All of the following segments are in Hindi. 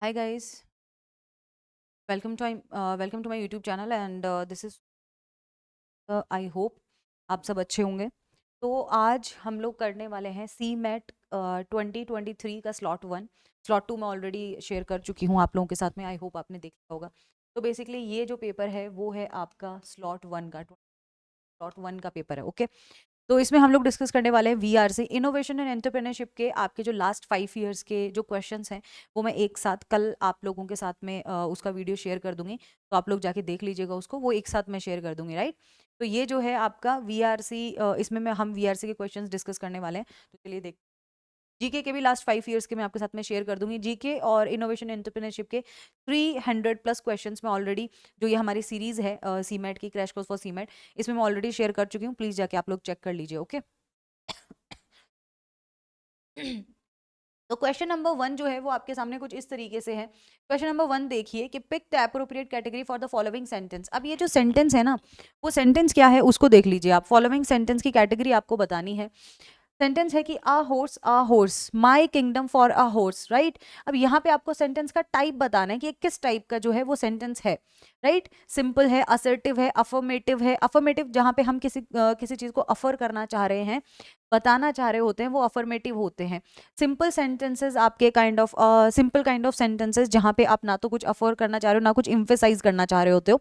Hi guys, welcome to my YouTube channel and this is I hope आप सब अच्छे होंगे। तो आज हम लोग करने वाले हैं सी मैट 2023 का स्लॉट 2 मैं ऑलरेडी शेयर कर चुकी हूँ आप लोगों के साथ में। आई होप आपने देखा होगा। तो बेसिकली ये जो पेपर है वो है आपका स्लॉट 1 का पेपर है। ओके, तो इसमें हम लोग डिस्कस करने वाले हैं वीआरसी इनोवेशन एंड एंटरप्रेन्योरशिप के आपके जो लास्ट 5 इयर्स के जो क्वेश्चंस हैं वो मैं एक साथ कल आप लोगों के साथ में उसका वीडियो शेयर कर दूंगी। तो आप लोग जाके देख लीजिएगा उसको, वो एक साथ मैं शेयर कर दूंगी, राइट। तो ये जो है आपका वीआरसी, इसमें मैं हम वीआरसी के क्वेश्चंस डिस्कस करने वाले हैं। तो चलिए देख, जीके के भी लास्ट 5 इयर्स के मैं आपके साथ में शेयर कर दूंगी। जीके और इनोवेशन एंटरप्रेन्योरशिप के 300+ क्वेश्चंस में ऑलरेडी, जो ये हमारी सीरीज है सीमेट की, क्रैश कोर्स फॉर सीमेट, इसमें मैं ऑलरेडी शेयर कर चुकी हूँ। प्लीज जाके आप लोग चेक कर लीजिए। ओके तो क्वेश्चन नंबर 1 जो है वो आपके सामने कुछ इस तरीके से है। क्वेश्चन नंबर 1 देखिए कि pick the appropriate category for the following sentence. अब ये जो सेंटेंस है ना, वो सेंटेंस क्या है उसको देख लीजिए आप। फॉलोइंग सेंटेंस की कैटेगरी आपको बतानी है। सेंटेंस है कि a horse my kingdom for a horse, right. अब यहाँ पे आपको सेंटेंस का टाइप बताना है कि किस टाइप का जो है वो सेंटेंस है, राइट। सिंपल है, असर्टिव है, अफर्मेटिव है। अफर्मेटिव जहाँ पे हम किसी चीज को अफर करना चाह रहे हैं, बताना चाह रहे होते हैं, वो अफर्मेटिव होते हैं। सिंपल सेंटेंसेस आपके सिंपल काइंड ऑफ सेंटेंसेस जहाँ पे आप ना तो कुछ अफर करना चाह रहे हो ना कुछ इम्फेसाइज करना चाह रहे होते हो,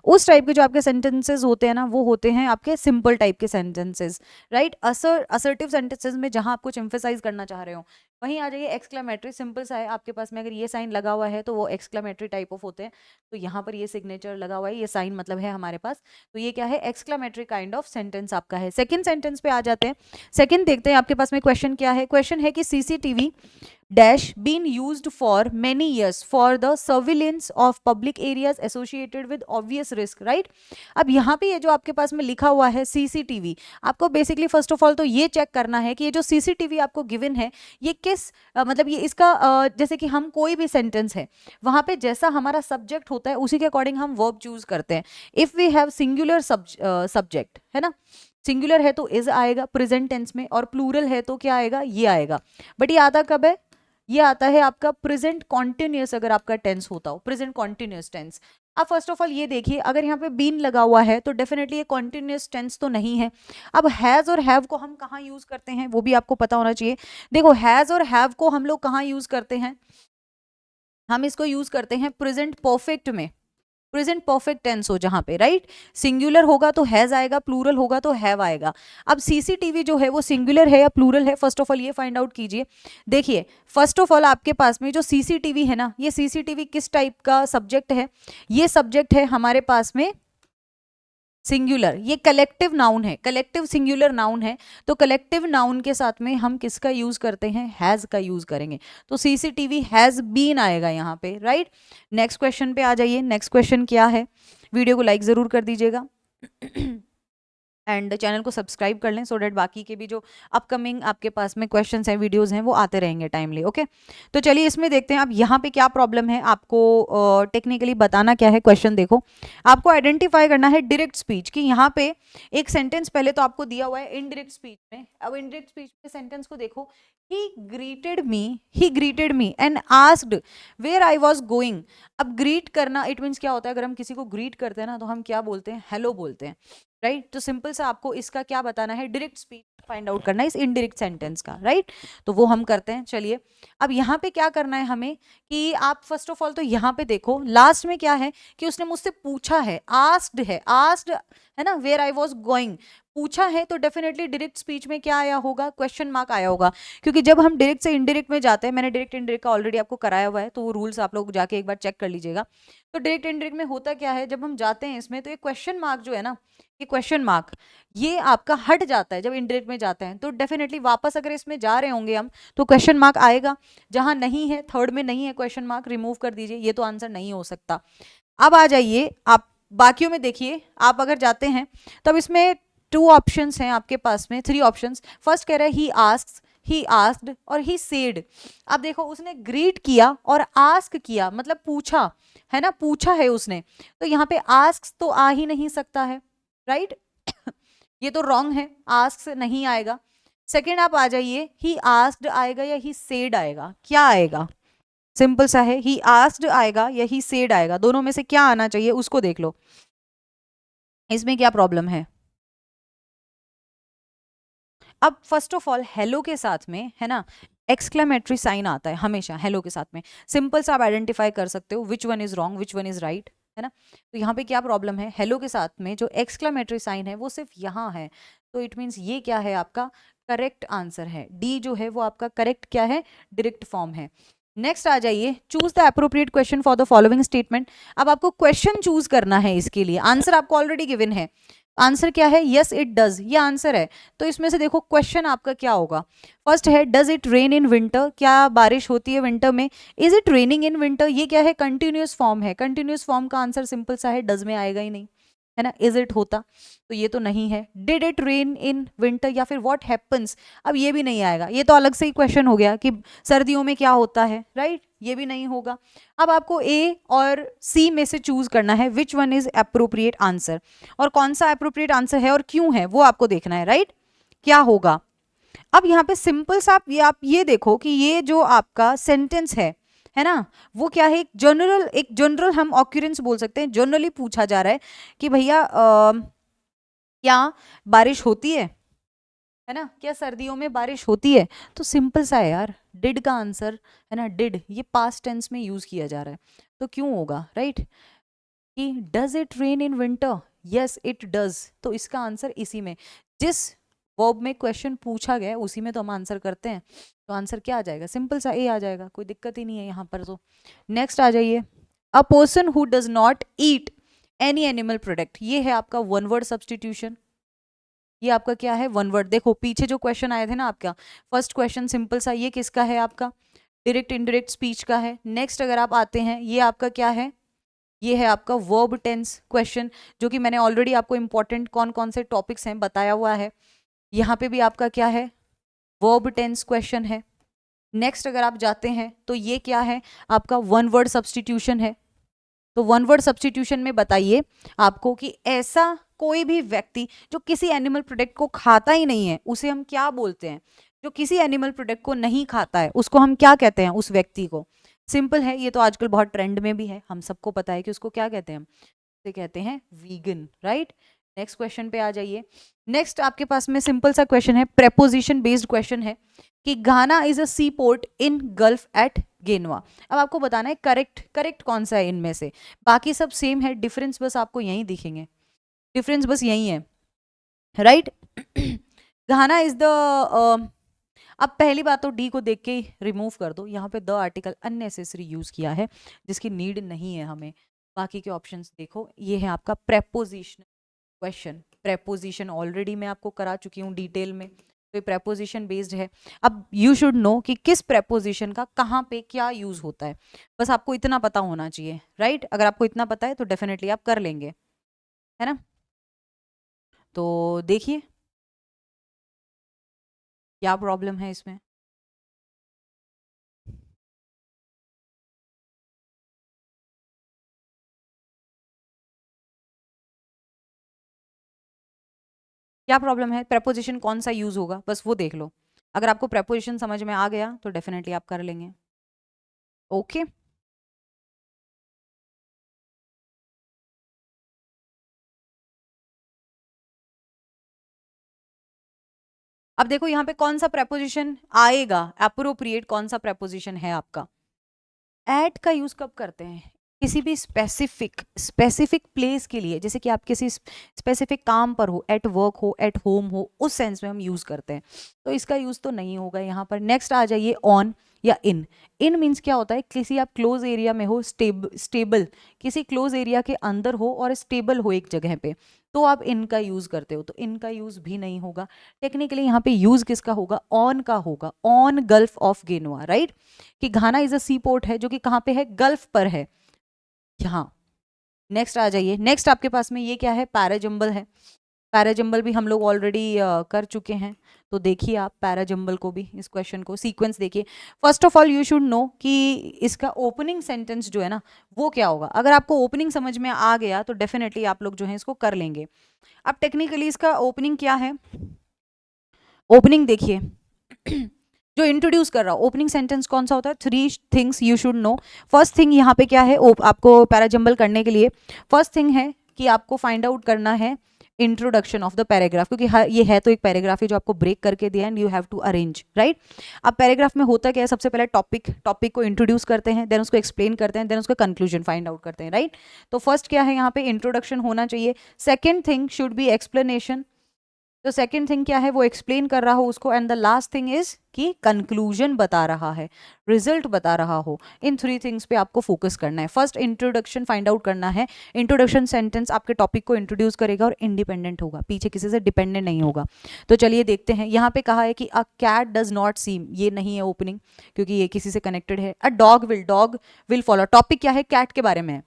उस टाइप के जो आपके सेंटेंसेस होते हैं ना, वो होते हैं आपके सिंपल टाइप के सेंटेंसेस, राइट। असर्टिव सेंटेंसेस में जहां आप कुछ एम्फेसाइज करना चाह रहे हो, वहीं आ जाइए एक्सक्लेमेटरी। सिंपल सा है आपके पास में, अगर ये साइन लगा हुआ है तो वो एक्सक्लेमेटरी टाइप ऑफ होते हैं। तो यहाँ पर ये सिग्नेचर लगा हुआ है, ये साइन मतलब है हमारे पास, तो ये क्या है, एक्सक्लेमेटरी काइंड ऑफ सेंटेंस आपका है। सेकंड सेंटेंस पे आ जाते हैं। सेकंड देखते हैं आपके पास में क्वेश्चन क्या है। क्वेश्चन है कि CCTV dash been used for many years for the surveillance of public areas associated with obvious risk, right। अब यहाँ पे ये जो आपके पास में लिखा हुआ है सीसीटीवी, आपको बेसिकली फर्स्ट ऑफ ऑल तो ये चेक करना है कि ये जो सीसीटीवी आपको गिवन है, ये किस मतलब ये इसका जैसे कि हम कोई भी सेंटेंस है, वहां पे जैसा हमारा सब्जेक्ट होता है उसी के अकॉर्डिंग हम वर्ब चूज करते हैं। If we have singular subject है ना, सिंगुलर है तो इज आएगा प्रेजेंट टेंस में, और प्लूरल है तो क्या आएगा, ये आएगा। बट ये आता कब है, ये आता है आपका प्रेजेंट कॉन्टिन्यूस, अगर आपका टेंस होता हो प्रेजेंट कॉन्टिन्यूस टेंस। अब फर्स्ट ऑफ ऑल ये देखिए, अगर यहाँ पे बीन लगा हुआ है तो डेफिनेटली ये कॉन्टिन्यूस टेंस तो नहीं है। अब हैज और हैव को हम कहाँ यूज करते हैं वो भी आपको पता होना चाहिए। देखो, हैज और हैव को हम लोग कहाँ यूज करते हैं, हम इसको यूज करते हैं प्रेजेंट परफेक्ट में। प्रेजेंट परफेक्ट टेंस हो जहां पे, राइट। सिंगुलर होगा तो हैज आएगा, प्लूरल होगा तो हैव आएगा। अब सीसीटीवी जो है वो सिंगुलर है या प्लूरल है, फर्स्ट ऑफ ऑल ये फाइंड आउट कीजिए। देखिए, फर्स्ट ऑफ ऑल आपके पास में जो सीसीटीवी है ना, ये सीसीटीवी किस टाइप का सब्जेक्ट है, ये सब्जेक्ट है हमारे पास में सिंगुलर। ये कलेक्टिव नाउन है, कलेक्टिव सिंगुलर नाउन है। तो कलेक्टिव नाउन के साथ में हम किसका यूज करते हैं, हैज का यूज करेंगे। तो सीसीटीवी हैज बीन आएगा यहाँ पे, राइट। नेक्स्ट क्वेश्चन पे आ जाइए। नेक्स्ट क्वेश्चन क्या है, वीडियो को लाइक जरूर कर दीजिएगा एंड चैनल को सब्सक्राइब कर लें, सो डेट बाकी के भी जो अपकमिंग आपके पास में क्वेश्चंस हैं, वीडियोस हैं, वो आते रहेंगे टाइमली। ओके, तो चलिए इसमें देखते हैं अब यहाँ पे क्या प्रॉब्लम है, आपको टेक्निकली बताना क्या है। क्वेश्चन देखो, आपको आइडेंटिफाई करना है डायरेक्ट स्पीच की। यहाँ पे एक सेंटेंस पहले तो आपको दिया हुआ है इनडायरेक्ट स्पीच में। अब इनडायरेक्ट स्पीच में सेंटेंस को देखो, he greeted me and asked where I was going. अब ग्रीट करना इट मीन्स क्या होता है, अगर हम किसी को ग्रीट करते हैं ना तो हम क्या बोलते हैं, हेलो बोलते हैं, राइट। तो सिंपल सा आपको इसका क्या बताना है, डायरेक्ट स्पीच फाइंड आउट करना है इस इनडायरेक्ट सेंटेंस का, राइट। तो वो हम करते हैं। चलिए, अब यहाँ पे क्या करना है हमें कि आप फर्स्ट ऑफ ऑल तो यहाँ पे देखो लास्ट में क्या है कि उसने मुझसे पूछा है, आस्क्ड है ना, वेयर आई वॉज गोइंग। पूछा है तो डेफिनेटली डायरेक्ट स्पीच में क्या आया होगा, क्वेश्चन मार्क आया होगा। क्योंकि जब हम डायरेक्ट से इनडायरेक्ट में जाते हैं, मैंने डायरेक्ट इनडायरेक्ट का ऑलरेडी आपको कराया हुआ है, तो वो रूल्स आप लोग जाके एक बार चेक कर लीजिएगा। तो डायरेक्ट इनडायरेक्ट में होता क्या है, जब हम जाते हैं इसमें तो ये क्वेश्चन मार्क जो है ना, ये क्वेश्चन मार्क ये आपका हट जाता है जब इनडायरेक्ट में जाते हैं। तो डेफिनेटली वापस अगर इसमें जा रहे होंगे हम तो क्वेश्चन मार्क आएगा। जहां नहीं है, थर्ड में नहीं है क्वेश्चन मार्क, रिमूव कर दीजिए, ये तो आंसर नहीं हो सकता। अब आ जाइए आप बाकियों में देखिए, आप अगर जाते हैं तब इसमें 2 ऑप्शंस हैं आपके पास में, 3 ऑप्शंस। फर्स्ट कह रहा है ही आस्क्ड और ही सेड। अब देखो, उसने ग्रीट किया और आस्क किया, मतलब पूछा है ना, पूछा है उसने। तो यहाँ पे आस्क तो आ ही नहीं सकता है, राइट ये तो रॉन्ग है, आस्क से नहीं आएगा। सेकेंड आप आ जाइए, ही आस्क्ड आएगा या ही सेड आएगा, क्या आएगा, सिंपल सा है, ही आस्क्ड आएगा या ही सेड आएगा, दोनों में से क्या आना चाहिए उसको देख लो, इसमें क्या प्रॉब्लम है। अब फर्स्ट ऑफ ऑल हेलो के साथ में है ना एक्सक्लेमेटरी साइन आता है हमेशा हेलो के साथ में, सिंपल सा आप आइडेंटिफाई कर सकते हो which one is wrong which one is right, है ना। तो यहाँ पे क्या प्रॉब्लम है, हेलो के साथ में जो एक्सक्लेमेटरी साइन है वो सिर्फ यहाँ है, तो इट मीन्स ये क्या है आपका करेक्ट आंसर है, डी जो है वो आपका करेक्ट क्या है डायरेक्ट फॉर्म है। नेक्स्ट आ जाइए, choose the appropriate question for the following statement. अब आपको क्वेश्चन चूज करना है, इसके लिए आंसर आपको ऑलरेडी गिवन है, आंसर क्या है, यस इट डज, ये आंसर है। तो इसमें से देखो क्वेश्चन आपका क्या होगा, फर्स्ट है does it rain in winter, क्या बारिश होती है विंटर में, is it raining in winter, ये क्या है कंटिन्यूअस फॉर्म है, कंटिन्यूअस फॉर्म का आंसर सिंपल सा है डज में आएगा ही नहीं, है ना। इज इट होता तो ये तो नहीं है, did it rain in winter या फिर व्हाट हैपन्स, अब ये भी नहीं आएगा, ये तो अलग से ही क्वेश्चन हो गया कि सर्दियों में क्या होता है, राइट, ये भी नहीं होगा। अब आपको ए और सी में से चूज करना है which one is appropriate answer, और कौन सा अप्रोप्रिएट आंसर है और क्यों है वो आपको देखना है, राइट, क्या होगा। अब यहाँ पे सिंपल सा आप ये देखो कि ये जो आपका सेंटेंस है ना, वो क्या है, एक जनरल हम ऑक्यूरेंस बोल सकते हैं, जनरली पूछा जा रहा है कि भैया क्या बारिश होती है ना, क्या सर्दियों में बारिश होती है, तो सिंपल सा है यार, डिड का आंसर है ना, डिड ये पास्ट टेंस में यूज किया जा रहा है, तो क्यों होगा, राइट, कि does it rain in winter, yes it does, तो इसका आंसर इसी में, जिस वर्ब में क्वेश्चन पूछा गया है उसी में तो हम आंसर करते हैं, तो आंसर क्या आ जाएगा, सिंपल सा ए आ जाएगा, कोई दिक्कत ही नहीं है यहाँ पर। तो नेक्स्ट आ जाइए, a person who does not eat any animal product, ये है आपका वन वर्ड सब्सटीट्यूशन, ये आपका क्या है वन वर्ड। देखो पीछे जो क्वेश्चन आए थे ना आपका, फर्स्ट क्वेश्चन सिंपल सा, ये किसका है आपका डायरेक्ट इनडायरेक्ट स्पीच का है। नेक्स्ट अगर आप आते हैं, ये आपका क्या है, ये है आपका वर्ब टेंस क्वेश्चन, जो कि मैंने ऑलरेडी आपको इंपॉर्टेंट कौन कौन से टॉपिक्स हैं बताया हुआ है। यहाँ पे भी आपका क्या है, वर्ब टेंस क्वेश्चन है। नेक्स्ट अगर आप जाते हैं तो ये क्या है, आपका वन वर्ड सब्सटीट्यूशन है। तो वन वर्ड सब्सटीट्यूशन में बताइए आपको कि ऐसा कोई भी व्यक्ति जो किसी एनिमल प्रोडक्ट को खाता ही नहीं है उसे हम क्या बोलते हैं, जो किसी एनिमल प्रोडक्ट को नहीं खाता है उसको हम क्या कहते हैं, उस व्यक्ति को। सिंपल है, ये तो आजकल बहुत ट्रेंड में भी है, हम सबको पता है कि उसको क्या कहते हैं, हम उसे कहते हैं वीगन, राइट। नेक्स्ट क्वेश्चन पे आ जाइए। नेक्स्ट आपके पास में सिंपल सा क्वेश्चन है, प्रेपोजिशन बेस्ड क्वेश्चन है कि Ghana is a sea port in gulf at Guinea. अब आपको बताना है करेक्ट करेक्ट कौन सा है इनमें से, बाकी सब सेम है, डिफरेंस बस आपको यहीं दिखेंगे, डिफरेंस बस यही है, राइट। घाना इज द, अब पहली बात तो डी को देख के रिमूव कर दो, यहाँ पे द आर्टिकल अननेसेसरी यूज किया है जिसकी नीड नहीं है हमें। बाकी के ऑप्शंस देखो, ये है आपका प्रेपोजिशन क्वेश्चन, प्रेपोजिशन ऑलरेडी मैं आपको करा चुकी हूँ डिटेल में, तो ये प्रेपोजिशन बेस्ड है। अब यू शुड नो कि किस प्रेपोजिशन का कहाँ पे क्या यूज होता है, बस आपको इतना पता होना चाहिए, राइट। अगर आपको इतना पता है तो डेफिनेटली आप कर लेंगे, है ना। तो देखिए क्या प्रॉब्लम है इसमें। क्या प्रॉब्लम है, प्रेपोजिशन कौन सा यूज होगा बस वो देख लो, अगर आपको प्रेपोजिशन समझ में आ गया तो डेफिनेटली आप कर लेंगे, ओके। अब देखो यहाँ पे कौन सा प्रेपोजिशन आएगा, अप्रोप्रिएट कौन सा प्रेपोजिशन है आपका। एट का यूज कब करते हैं, किसी भी स्पेसिफिक स्पेसिफिक प्लेस के लिए, जैसे कि आप किसी स्पेसिफिक काम पर हो, एट वर्क हो, एट होम हो, उस सेंस में हम यूज करते हैं, तो इसका यूज तो नहीं होगा यहाँ पर। नेक्स्ट आ जाइए ऑन या इन। इन मीन्स क्या होता है, किसी आप क्लोज एरिया में हो, स्टेबल किसी क्लोज एरिया के अंदर हो और स्टेबल हो एक जगह पे, तो आप इनका यूज करते हो, तो इनका यूज भी नहीं होगा। टेक्निकली यहाँ पे यूज किसका होगा, ऑन का होगा, ऑन गल्फ ऑफ गेनुआ, राइट। कि Ghana is a sea port है जो कि कहाँ पे है, गल्फ पर है यहाँ। नेक्स्ट आ जाइए, नेक्स्ट आपके पास में ये क्या है, पैराजम्बल है। पैराजम्बल भी हम लोग ऑलरेडी कर चुके हैं, तो देखिए आप पैराजम्बल को भी, इस क्वेश्चन को सीक्वेंस देखिए। First of all you should know कि इसका ओपनिंग सेंटेंस जो है ना वो क्या होगा, अगर आपको ओपनिंग समझ में आ गया तो डेफिनेटली आप लोग जो है इसको कर लेंगे। अब टेक्निकली इसका ओपनिंग क्या है, ओपनिंग देखिए जो इंट्रोड्यूस कर रहा हो। ओपनिंग सेंटेंस कौन सा होता है? 3 things you should know. First thing यहाँ पे क्या है आपको पैराजंबल करने के लिए? फर्स्ट थिंग है कि आपको फाइंड आउट करना है इंट्रोडक्शन ऑफ द पैराग्राफ, क्योंकि ये है तो एक पैराग्राफ है जो आपको ब्रेक करके दिया and you have to arrange, right. अब पैराग्राफ में होता क्या है? सबसे पहले टॉपिक को इंट्रोड्यूस करते हैं, देन उसको एक्सप्लेन करते हैं, देन उसका कंक्लूजन फाइंड आउट करते हैं, राइट। तो फर्स्ट क्या है यहाँ पे? इंट्रोडक्शन होना चाहिए। Second thing should be explanation, तो सेकंड थिंग क्या है? वो एक्सप्लेन कर रहा हो उसको। And the last thing is कि कंक्लूजन बता रहा है, रिजल्ट बता रहा हो। इन 3 थिंग्स पे आपको फोकस करना है। फर्स्ट इंट्रोडक्शन फाइंड आउट करना है। इंट्रोडक्शन सेंटेंस आपके टॉपिक को इंट्रोड्यूस करेगा और इंडिपेंडेंट होगा, पीछे किसी से डिपेंडेंट नहीं होगा। तो चलिए देखते हैं। यहाँ पे कहा है कि a cat does not seem, ये नहीं है ओपनिंग क्योंकि ये किसी से कनेक्टेड है। A dog will follow, topic क्या है? कैट के बारे में है,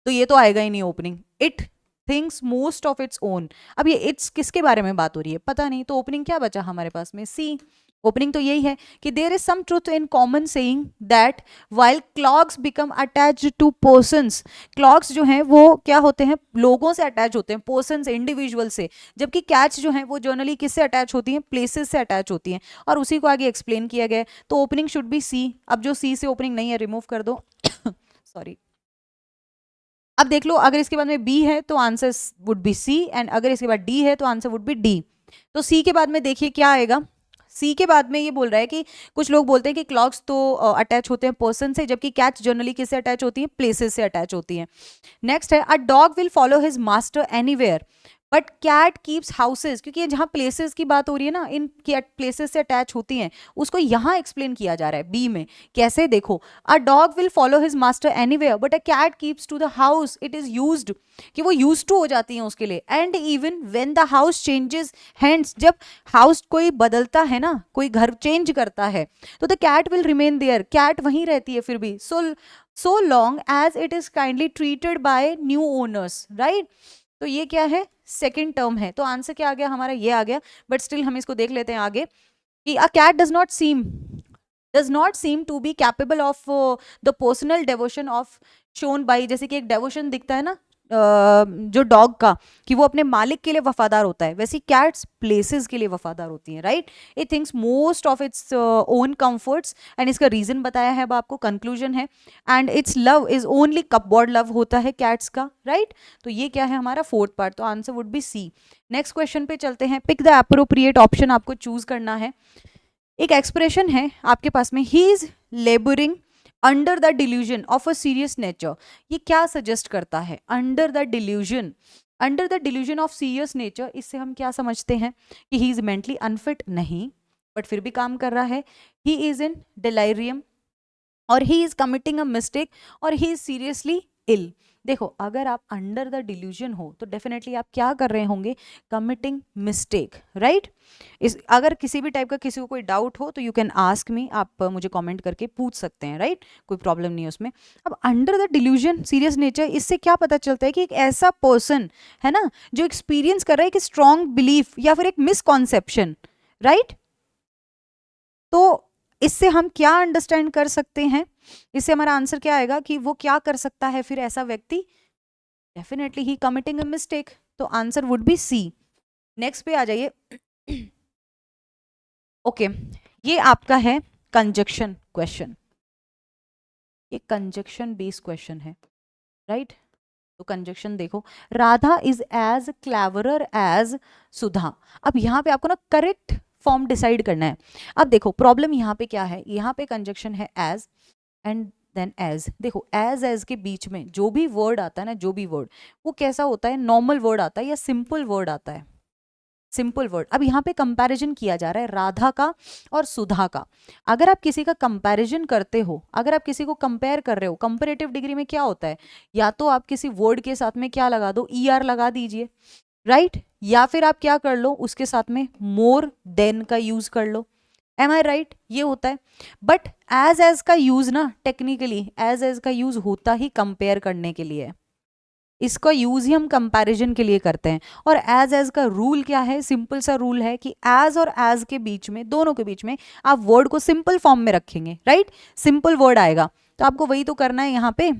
तो ये तो आएगा ही नहीं opening. It thinks most of its own, अब ये इट्स किसके बारे में बात हो रही है पता नहीं, तो ओपनिंग क्या बचा हमारे पास में? सी। ओपनिंग तो यही है कि there is some truth in common saying that while clocks become attached to persons, clocks जो हैं वो क्या होते हैं? लोगों से अटैच होते हैं, पर्सन से, इंडिविजुअल से। जबकि कैट्स जो हैं वो जनरली किससे अटैच होती हैं? प्लेसेस से अटैच होती हैं। और उसी को आगे एक्सप्लेन किया गया है। तो ओपनिंग शुड बी सी। अब जो सी से ओपनिंग नहीं है रिमूव कर दो सॉरी। अब देख लो, अगर इसके बाद में बी है तो answer would be C, and अगर इसके बाद डी है तो आंसर वुड बी डी। तो सी के बाद में देखिए क्या आएगा। सी के बाद में ये बोल रहा है कि कुछ लोग बोलते हैं कि क्लॉक्स तो अटैच होते हैं पर्सन से, जबकि कैट्स जनरली किससे अटैच होती हैं? प्लेसेस से अटैच होती हैं। नेक्स्ट है a dog will follow his master anywhere but cat keeps houses, क्योंकि ये जहाँ प्लेसेस की बात हो रही है ना, इन प्लेसेस से अटैच होती हैं, उसको यहाँ एक्सप्लेन किया जा रहा है बी में। कैसे? देखो, a dog will follow his master anywhere but a cat keeps to the house it is used, कि वो यूज टू हो जाती हैं उसके लिए। And even when the house changes hands, जब हाउस कोई बदलता है ना, कोई घर चेंज करता है, तो the cat will remain there, cat वहीं रहती है फिर भी, so long as it is kindly treated by new owners, right. तो ये क्या है? सेकेंड टर्म है। तो आंसर क्या आ गया हमारा? ये आ गया। बट स्टिल हम इसको देख लेते हैं आगे कि a cat does not seem to be capable of the personal devotion of shown by, जैसे कि एक डेवोशन दिखता है ना जो डॉग का, कि वो अपने मालिक के लिए वफादार होता है, वैसे कैट्स प्लेसेस के लिए वफादार होती हैं, right. It thinks most of its own comforts, and इसका रीजन बताया है अब आपको, कंक्लूजन है। And it's love is only cupboard love होता है कैट्स का, राइट। तो ये क्या है हमारा? Fourth part. तो answer would be C. Next question पे चलते हैं। पिक द एप्रोप्रिएट ऑप्शन आपको चूज करना है। एक एक्सप्रेशन है आपके पास में, he is labouring under the delusion of a serious nature. ये क्या सजेस्ट करता है? Under the delusion of serious nature. इससे हम क्या समझते हैं कि ही इज मेंटली अनफिट? नहीं, बट फिर भी काम कर रहा है। ही इज इन डिलाइरियम, और he is committing a mistake, और ही इज सीरियसली इल। देखो, अगर आप अंडर द डिल्यूजन हो तो डेफिनेटली आप क्या कर रहे होंगे? Committing mistake, right. इस अगर किसी भी टाइप का किसी को कोई डाउट हो तो यू कैन आस्क मी, आप मुझे कमेंट करके पूछ सकते हैं, राइट। कोई प्रॉब्लम नहीं है उसमें। अब under the delusion serious nature, इससे क्या पता चलता है कि एक ऐसा पर्सन है ना जो एक्सपीरियंस कर रहा है कि स्ट्रॉन्ग बिलीफ या फिर एक मिसकॉन्सेप्शन, राइट। तो इससे हम क्या अंडरस्टैंड कर सकते हैं? इससे हमारा आंसर क्या आएगा कि वो क्या कर सकता है फिर ऐसा व्यक्ति? Definitely he committing a mistake. तो answer would be C. Next पे आ जाइए। ओके, ये आपका है कंजक्शन क्वेश्चन। ये कंजक्शन बेस्ड क्वेश्चन है, राइट। तो कंजक्शन देखो, Radha is as cleverer as Sudha. अब यहाँ पे आपको ना करेक्ट फॉर्म डिसाइड करना है। अब देखो, प्रॉब्लम यहाँ पे क्या है? यहाँ पे कंजक्शन है एज एंड देन एज। देखो, एज के बीच में जो भी वर्ड आता है ना, जो भी वर्ड, वो कैसा होता है? नॉर्मल वर्ड आता है या सिंपल वर्ड आता है? Simple word. अब यहाँ पे कंपैरिजन किया जा रहा है राधा का और सुधा का। अगर आप किसी का कंपैरिजन करते हो, अगर आप किसी को कंपेयर कर रहे हो, कंपैरेटिव डिग्री में क्या होता है? या तो आप किसी वर्ड के साथ में क्या लगा दो? ER लगा दीजिए, राइट। या फिर आप क्या कर लो? उसके साथ में मोर देन का यूज कर लो। एम आई राइट? ये होता है। बट एज का यूज ना, टेक्निकली एज का यूज होता ही कंपेयर करने के लिए है। इसका यूज ही हम कंपैरिजन के लिए करते हैं। और एज का रूल क्या है? सिंपल सा रूल है कि एज और एज के बीच में, दोनों के बीच में आप वर्ड को सिंपल फॉर्म में रखेंगे, राइट। सिंपल वर्ड आएगा, तो आपको वही तो करना है यहाँ पे।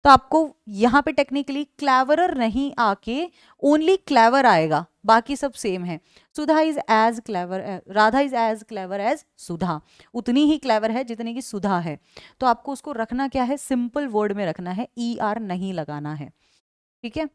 तो आपको यहाँ पे टेक्निकली क्लेवरर नहीं आके ओनली क्लेवर आएगा, बाकी सब सेम है। Sudha is as clever, Radha is as clever as Sudha, उतनी ही क्लेवर है जितनी की सुधा है। तो आपको उसको रखना क्या है, सिंपल वर्ड में रखना है, ER नहीं लगाना है, ठीक है।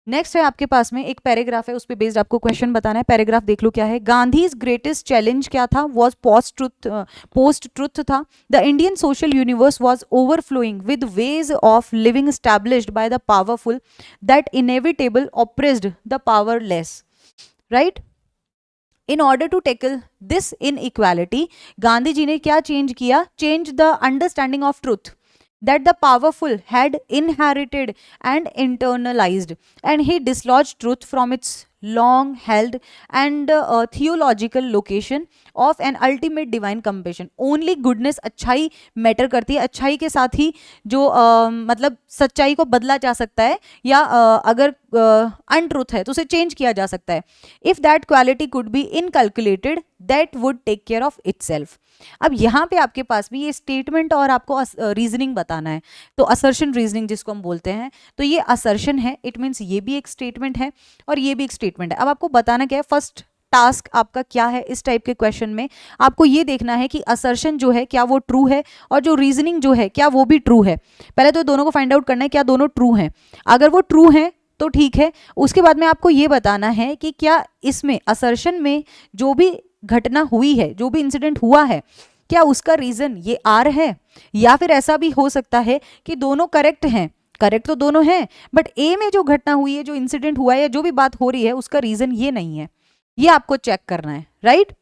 नेक्स्ट है आपके पास में एक पैराग्राफ है, उस पे बेस्ड आपको क्वेश्चन बताना है। पैराग्राफ देख लो क्या है। गांधीज ग्रेटेस्ट चैलेंज क्या था, वॉज पोस्ट ट्रुथ था। The Indian social universe was overflowing with ways of living established by the powerful that inevitable oppressed the powerless, right. In order to tackle this inequality, Gandhi ji ने क्या चेंज किया, change the understanding of truth that the powerful had inherited and internalized, and he dislodged truth from its long held and theological location of an ultimate divine compassion. Only goodness, अच्छाई मैटर करती है, अच्छाई के साथ ही जो मतलब सच्चाई को बदला जा सकता है, या अगर अनट्रूथ है तो उसे चेंज किया जा सकता है। If that quality could be inculcated that would take care of itself. अब यहाँ पे आपके पास भी ये स्टेटमेंट और आपको रीजनिंग बताना है, तो असर्शन रीजनिंग जिसको हम बोलते हैं, तो ये असर्शन है, इट मीन्स ये भी एक स्टेटमेंट है और ये भी एक स्टेटमेंट है। अब आपको बताना क्या है, फर्स्ट टास्क आपका क्या है इस टाइप के क्वेश्चन में, आपको ये देखना है कि असर्शन जो है क्या वो ट्रू है, और जो रीजनिंग जो है क्या वो भी ट्रू है। पहले तो दोनों को फाइंड आउट करना है क्या दोनों ट्रू हैं, अगर वो ट्रू है तो ठीक है। उसके बाद में आपको ये बताना है कि क्या इसमें असर्शन में जो भी घटना हुई है, जो भी इंसिडेंट हुआ है, क्या उसका रीजन ये आर है, या फिर ऐसा भी हो सकता है कि दोनों करेक्ट हैं, करेक्ट तो दोनों हैं, बट ए में जो घटना हुई है, जो इंसिडेंट हुआ है या जो भी बात हो रही है, उसका रीजन ये नहीं है। ये आपको चेक करना है, राइट।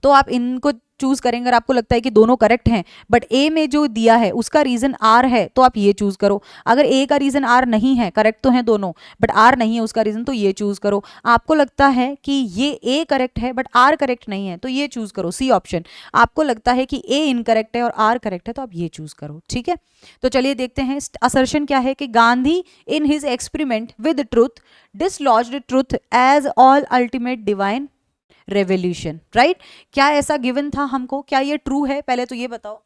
तो आप इनको चूज करेंगे, अगर आपको लगता है कि दोनों करेक्ट हैं बट ए में जो दिया है उसका रीजन आर है, तो आप ये चूज करो। अगर ए का रीजन आर नहीं है, करेक्ट तो है दोनों बट आर नहीं है उसका रीजन, तो ये चूज करो। आपको लगता है कि ये ए करेक्ट है बट आर करेक्ट नहीं है, तो ये चूज करो, सी ऑप्शन। आपको लगता है कि ए इनकरेक्ट है और आर करेक्ट है, तो आप ये चूज करो, ठीक है। तो चलिए देखते हैं असर्शन क्या है कि Gandhi in his experiment with truth dislodged truth as all ultimate divine revolution, right. क्या ऐसा गिवन था हमको, क्या ये ट्रू है, पहले तो ये बताओ।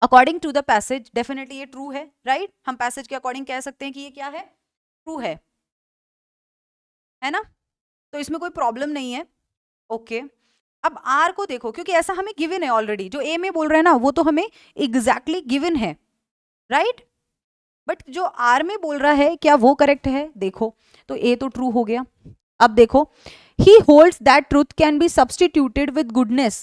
According to the passage definitely ये ट्रू है, राइट। हम पैसेज के अकॉर्डिंग कह सकते हैं कि ये क्या है, ट्रू है ना। तो इसमें कोई प्रॉब्लम नहीं है, ओके। अब आर को देखो, क्योंकि ऐसा हमें गिवन है ऑलरेडी, जो ए में बोल रहे हैं ना वो तो हमें एग्जैक्टली गिवन है, राइट। बट जो आर में बोल रहा है क्या वो करेक्ट है, देखो तो ए तो ट्रू हो गया। अब देखो, he holds that truth can be substituted with goodness,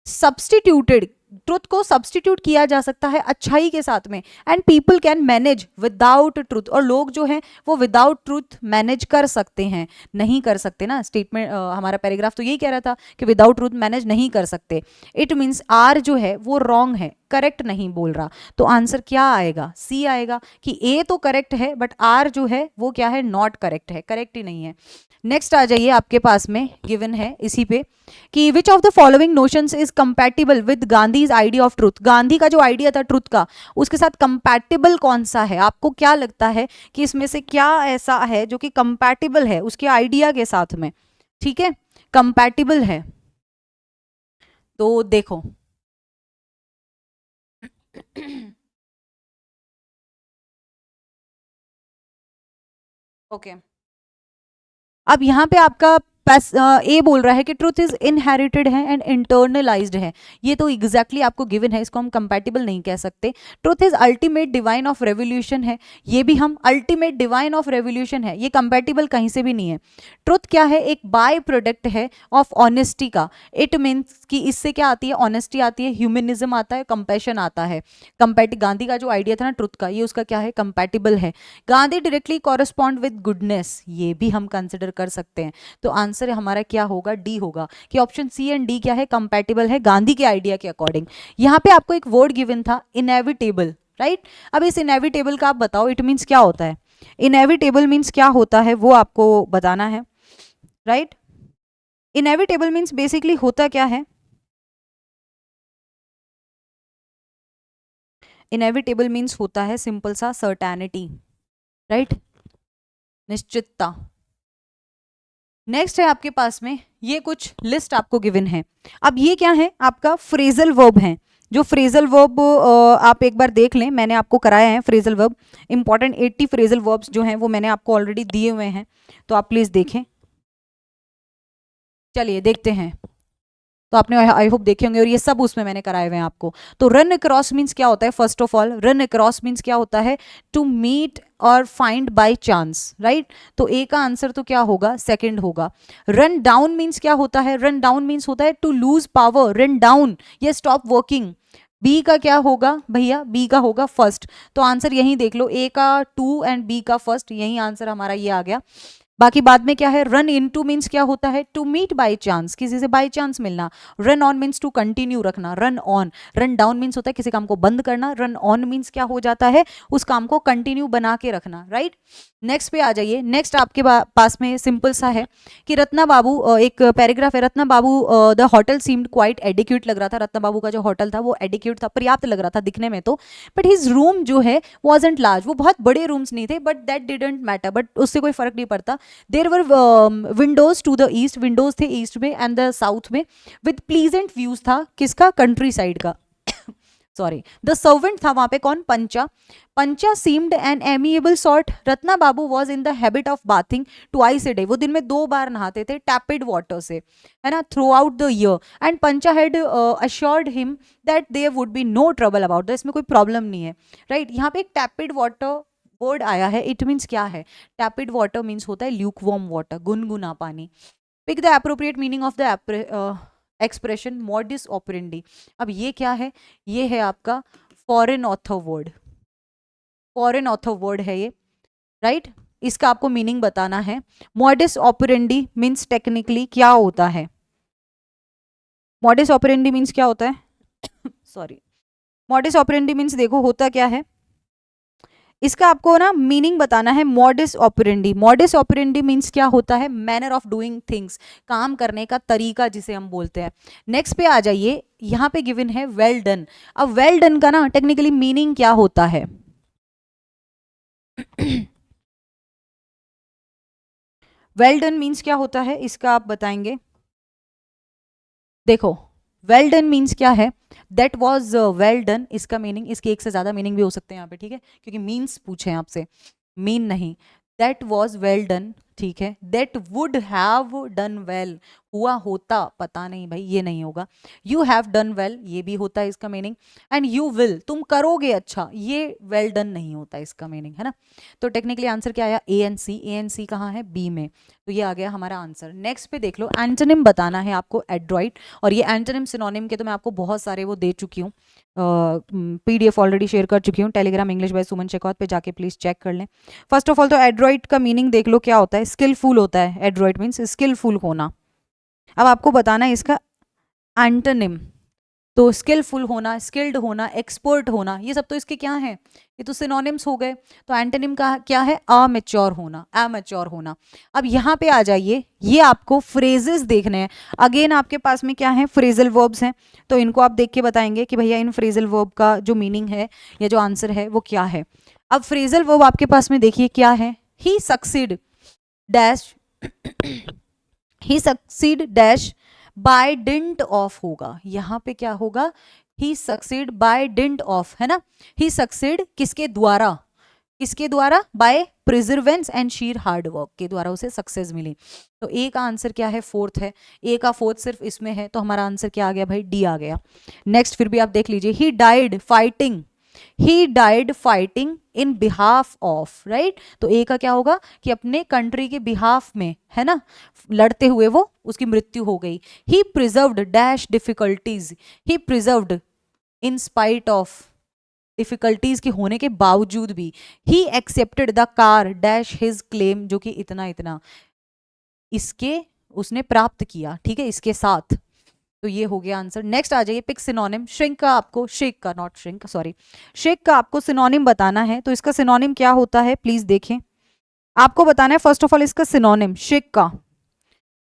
substituted, truth को सब्सटीट्यूट किया जा सकता है अच्छाई के साथ में, and people can manage without truth, और लोग जो हैं वो विदाउट ट्रुथ मैनेज कर सकते हैं, नहीं कर सकते ना। स्टेटमेंट हमारा पैराग्राफ तो यही कह रहा था कि विदाउट ट्रुथ मैनेज नहीं कर सकते। इट मीन्स आर जो है वो रॉन्ग है, करेक्ट नहीं बोल रहा। तो आंसर क्या आएगा, सी आएगा कि ए तो करेक्ट है बट आर जो है वो क्या है, नॉट करेक्ट है, करेक्ट ही नहीं है। नेक्स्ट आ जाइए, आपके पास में गिवन है इसी पे कि which of the following notions is compatible with Gandhi's idea of truth. Gandhi का जो आइडिया था ट्रुथ का, उसके साथ कंपैटिबल कौन सा है। आपको क्या लगता है कि इसमें से क्या ऐसा है जो कि कंपैटिबल है उसके आइडिया के साथ में, ठीक है, कंपैटिबल है। तो देखो ओके अब यहाँ पे आपका ए बोल रहा है कि ट्रुथ इज इनहेरिटेड है एंड इंटरनलाइज्ड है। ये तो एग्जैक्टली आपको गिवन है, इसको हम कंपैटिबल नहीं कह सकते। Truth is ultimate divine of revolution है, ये भी हम अल्टीमेट डिवाइन ऑफ रेवोल्यूशन है, ये कंपैटिबल कहीं से भी नहीं है। ट्रुथ क्या है, एक बाय प्रोडक्ट है ऑफ ऑनेस्टी का। इट मीन्स कि इससे क्या आती है, ऑनेस्टी आती है, ह्यूमनिज्म आता है, कंपैशन आता है। गांधी का जो आइडिया था ना ट्रुथ का, ये उसका क्या है, कंपैटिबल है। Gandhi directly correspond with goodness, ये भी हम कंसिडर कर सकते हैं। तो आंसर हमारा क्या होगा, डी होगा, कि ऑप्शन सी एंड डी क्या है, कंपैटिबल है गांधी के आइडिया के अकॉर्डिंग। यहाँ पे आपको एक वर्ड गिवन था, इनएविटेबल, राइट। अब इस इनएविटेबल का आप बताओ इट मीन्स क्या होता है। इनएविटेबल मीन्स क्या होता है वो आपको बताना है, राइट। इनएविटेबल मीन्स बेसिकली होता क्या है, इनएविटेबल मीन्स होता है सिंपल सा सर्टेनिटी, राइट, निश्चितता। नेक्स्ट है आपके पास में ये कुछ लिस्ट आपको गिवन है। अब ये क्या है, आपका फ्रेजल वर्ब है, जो फ्रेजल वर्ब आप एक बार देख लें, मैंने आपको कराया है phrasal verb, important 80 phrasal verbs जो हैं वो मैंने आपको ऑलरेडी दिए हुए हैं, तो आप प्लीज देखें। चलिए देखते हैं, तो आपने आई होप देखे होंगे, और ये सब उसमें मैंने कराए हुए हैं आपको। तो रन अक्रॉस मीन्स क्या होता है? First of all run across means क्या होता है? टू मीट और फाइंड बाय चांस, राइट? तो ए का आंसर तो क्या होगा? सेकंड होगा। रन डाउन मीन्स क्या होता है? रन डाउन मीन्स होता है to lose power, run down या स्टॉप वर्किंग। बी का क्या होगा भैया? बी का होगा फर्स्ट। तो आंसर यही देख लो, ए का टू एंड बी का फर्स्ट, यही आंसर हमारा ये आ गया। बाकी बाद में क्या है? रन इनटू मीन्स क्या होता है? टू मीट बाय चांस, किसी से बाय चांस मिलना। Run on means to continue रखना, run on. Run down means होता है किसी काम को बंद करना, रन ऑन मीन्स क्या हो जाता है? उस काम को कंटिन्यू बना के रखना, राइट? नेक्स्ट पे आ जाइए। नेक्स्ट आपके पास में सिंपल सा है कि रत्ना बाबू, एक पैराग्राफ है, Ratna Babu the hotel seemed quite adequate लग रहा था, रत्ना बाबू का जो होटल था वो एडिक्यूट था, पर्याप्त लग रहा था दिखने में तो, बट हिज रूम जो है वॉजंट लार्ज, वो बहुत बड़े रूम्स नहीं थे, but that didn't matter, but उससे कोई फर्क नहीं पड़ता। There were windows to the east, windows थे ईस्ट में एंड द साउथ में, विद प्लीजेंट व्यूज था, किसका? कंट्री साइड का। सॉरी, द सर्वेंट था वहां पे कौन? Pancha. Pancha seemed an amiable sort, Ratna Babu was in the habit of bathing twice a day, वो दिन में 2 बार नहाते थे टैपिड वाटर से, है ना, throughout the year, and Pancha had assured him that there would be no trouble about that, इसमें कोई प्रॉब्लम नहीं है, राइट? यहाँ पे एक टैपिड वाटर वर्ड आया है, इट मीन्स क्या है? टैपिड वाटर मीन्स होता है ल्यूक वार्म वाटर, गुनगुना पानी। Pick the appropriate meaning of the expression modus operandi. अब ये क्या है? ये है आपका foreign author word, foreign author word है ये, राइट? इसका आपको मीनिंग बताना है। मॉडिस ऑपरेंडी मीन्स टेक्निकली क्या होता है? मॉडिस ऑपरेंडी मीन्स क्या होता है? सॉरी, मॉडिस ऑपरेंडी मीन्स देखो होता क्या है, इसका आपको ना मीनिंग बताना है। मॉडिस ऑपरेंडी, मॉडिस ऑपरेंडी मीन्स क्या होता है? मैनर ऑफ डूइंग थिंग्स, काम करने का तरीका जिसे हम बोलते हैं। नेक्स्ट पे आ जाइए, यहाँ पे गिवन है वेल डन। अब वेल डन का ना टेक्निकली मीनिंग क्या होता है? वेल डन मीन्स क्या होता है, इसका आप बताएंगे? देखो, वेल डन मीन्स क्या है? दैट वॉज वेल डन, इसका मीनिंग, इसके एक से ज्यादा मीनिंग भी हो सकते हैं यहाँ पे, ठीक है, क्योंकि मीन्स पूछे हैं आपसे, मीन नहीं। दैट वॉज वेल डन, ठीक है। That would have done well, हुआ होता, पता नहीं भाई, ये नहीं होगा। यू हैव डन वेल, ये भी होता है इसका मीनिंग। एंड यू विल, तुम करोगे अच्छा, ये वेल डन नहीं होता इसका मीनिंग, है ना। तो टेक्निकली आंसर क्या आया? A N C. A N C कहाँ है? बी में। तो ये आ गया हमारा आंसर। नेक्स्ट पे देख लो, एंटोनिम बताना है आपको एड्रॉइड, और ये एंटोनिम सिनोनिम के तो मैं आपको बहुत सारे वो दे चुकी हूँ, पीडीएफ ऑलरेडी शेयर कर चुकी हूँ टेलीग्राम इंग्लिश बाय सुमन शेखावत पे, जाके प्लीज चेक कर लें। फर्स्ट ऑफ ऑल तो एड्रॉइड का मीनिंग देख लो क्या होता है? स्किलफुल होता है, एड्रॉइड मीन्स स्किलफुल होना। अब आपको बताना है इसका एंटोनिम, तो स्किलफुल होना, स्किल्ड होना, एक्सपर्ट होना, ये सब तो इसके क्या हैं? ये तो सिनोनिम्स हो गए। तो एंटोनिम का क्या है? अमेच्योर होना, अमेच्योर होना। अब यहाँ पे आ जाइए, ये आपको फ्रेजेस देखने हैं। अगेन आपके पास में क्या है? फ्रेजल वर्ब्स हैं, तो इनको आप देख के बताएंगे कि भैया इन फ्रेजल वर्ब का जो मीनिंग है या जो आंसर है वो क्या है। अब फ्रेजल वर्ब आपके पास में देखिए क्या है? He succeed dash, he succeed dash by dint of होगा, यहाँ पे क्या होगा? He succeed by dint of, है ना। ही सक्सीड किसके द्वारा? किसके द्वारा? By perseverance and sheer hard work के द्वारा उसे सक्सेस मिली। तो ए का आंसर क्या है? फोर्थ है। ए का फोर्थ सिर्फ इसमें है, तो हमारा आंसर क्या आ गया भाई? डी आ गया। नेक्स्ट फिर भी आप देख लीजिए, he died fighting, he died fighting in behalf of, right. तो ए का क्या होगा कि अपने कंट्री के बिहाफ में, है ना, लड़ते हुए वो उसकी मृत्यु हो गई। He persevered dash difficulties, he persevered in spite of, difficulties के होने के बावजूद भी। He accepted the car dash his claim, जो कि इतना इतना इसके उसने प्राप्त किया, ठीक है, इसके साथ। तो ये हो गया आंसर। नेक्स्ट आ जाइए, पिक सिनोनिम। श्रिंक का आपको, शेक का, नॉट श्रिंक, सॉरी, शेक का आपको सिनोनिम बताना है। तो इसका सिनोनिम क्या होता है प्लीज देखें, आपको बताना है फर्स्ट ऑफ ऑल इसका सिनोनिम शेक का।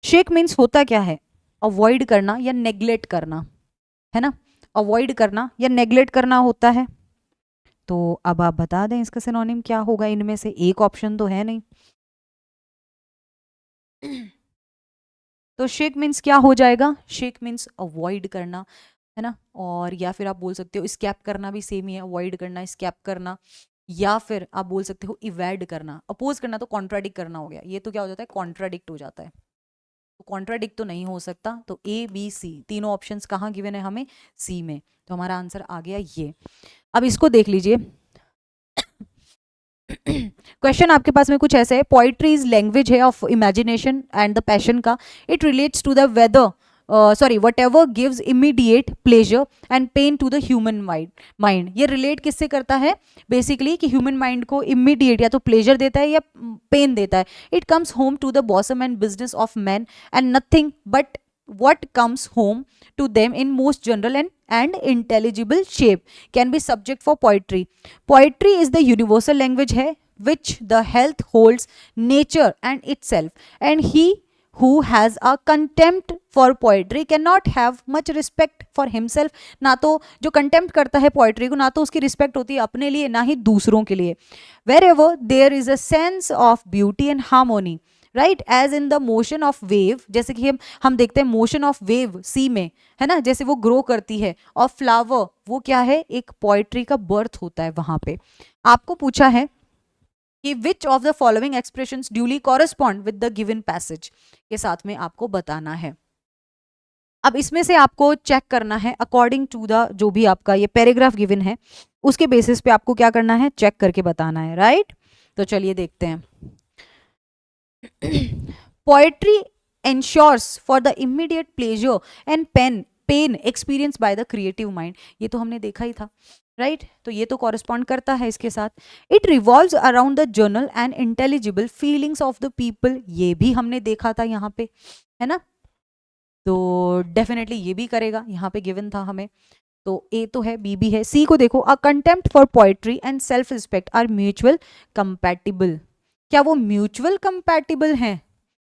शेक मीन्स होता क्या है? अवॉइड करना या नेग्लेक्ट करना, है ना, अवॉइड करना या नेग्लेक्ट करना होता है। तो अब आप बता दें इसका सिनोनिम क्या होगा, इनमें से एक ऑप्शन तो है नहीं। तो शेक मीन्स क्या हो जाएगा? शेक मीन्स अवॉइड करना, है ना। और या फिर आप बोल सकते हो स्कैप करना भी सेम ही है, अवॉइड करना, स्कैप करना, या फिर आप बोल सकते हो इवैड करना। अपोज करना तो कॉन्ट्राडिक्ट करना हो गया, ये तो क्या हो जाता है, कॉन्ट्राडिक्ट हो जाता है। तो कॉन्ट्राडिक्ट तो नहीं हो सकता, तो ए बी सी तीनों ऑप्शंस कहाँ गिवन है हमें, सी में। तो हमारा आंसर आ गया ये। अब इसको देख लीजिए। क्वेश्चन आपके पास में कुछ ऐसे है, पोइट्री इज लैंग्वेज है of imagination and the passion का, it relates to the weather sorry whatever gives immediate pleasure and pain to the human mind. ये रिलेट किससे करता है, बेसिकली कि ह्यूमन माइंड को इमीडिएट या तो प्लेजर देता है या पेन देता है। It comes home to the bosom and business of man and nothing but what comes home to them in most general and intelligible shape can be subject for poetry. Poetry is the universal language है which the health holds nature and itself, and he who has a contempt for poetry cannot have much respect for himself. ना तो जो contempt करता है poetry को, ना तो उसकी respect होती है अपने लिए, ना ही दूसरों के लिए। Wherever there is a sense of beauty and harmony, right, as in the motion of wave, जैसे कि हम देखते हैं मोशन ऑफ वेव सी में, है ना, जैसे वो ग्रो करती है, और फ्लावर वो क्या है, एक पोइट्री का बर्थ होता है वहां पे। आपको पूछा है कि which of the following expressions duly correspond with the given passage, के साथ में आपको बताना है। अब इसमें से आपको चेक करना है अकॉर्डिंग टू द जो भी आपका ये पैराग्राफ गिवन है, उसके बेसिस पे आपको क्या करना है, चेक करके बताना है, राइट। तो चलिए देखते हैं। Poetry ensures for the immediate pleasure and pain experienced by the creative mind। ये तो हमने देखा ही था, राइट, तो ये तो कॉरेस्पॉन्ड करता है इसके साथ। It revolves around the journal and intelligible feelings of the people, ये भी हमने देखा था यहाँ पे, है ना। तो डेफिनेटली ये भी करेगा, यहाँ पे गिवन था हमें। तो ए तो है, बी भी है, सी को देखो, a contempt for poetry and self respect are mutual compatible. क्या वो म्यूचुअल कंपैटिबल हैं,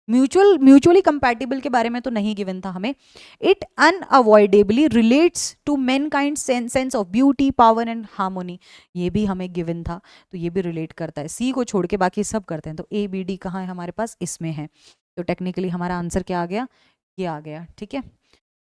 म्यूचुअली कंपैटिबल के बारे में तो नहीं गिवन था हमें। It unavoidably relates to mankind sense of beauty power and harmony, ये भी हमें गिवन था, तो ये भी रिलेट करता है। सी को छोड़ के बाकी सब करते हैं, तो ए बी डी कहाँ है हमारे पास, इसमें है। तो टेक्निकली हमारा आंसर क्या आ गया, ये आ गया, ठीक है।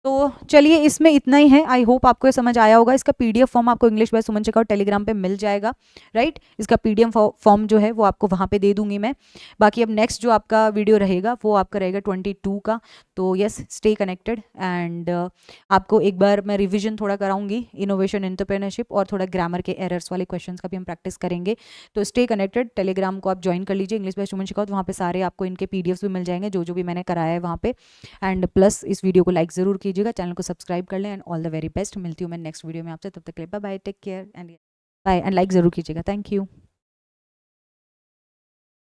तो चलिए इसमें इतना ही है, आई होप आपको ये समझ आया होगा। इसका पीडीएफ फॉर्म आपको English by Suman checkout Telegram पे मिल जाएगा, राइट। इसका पीडीएफ फॉर्म जो है वो आपको वहाँ पे दे दूंगी मैं। बाकी अब नेक्स्ट जो आपका वीडियो रहेगा वो आपका रहेगा 22 का। तो यस, स्टे कनेक्टेड एंड आपको एक बार मैं रिविजन थोड़ा कराऊंगी इनोवेशन एंटरप्रेन्योरशिप, और थोड़ा ग्रामर के एरर्स वाले क्वेश्चंस का भी हम प्रैक्टिस करेंगे। तो स्टे कनेक्टेड, टेलीग्राम को आप ज्वाइन कर लीजिए, इंग्लिश बाय सुमन चेकआउट, वहाँ पे सारे आपको इनके पीडीएफ्स भी मिल जाएंगे जो भी मैंने कराया है वहाँ पे। एंड प्लस इस वीडियो को लाइक जरूर कीजिएगा, चैनल को सब्सक्राइब कर लें, and all the very best. मिलती हूँ मैं नेक्स्ट वीडियो में आपसे, तब तक के लिए bye bye, take care and bye, and like जरूर कीजिएगा। Thank you.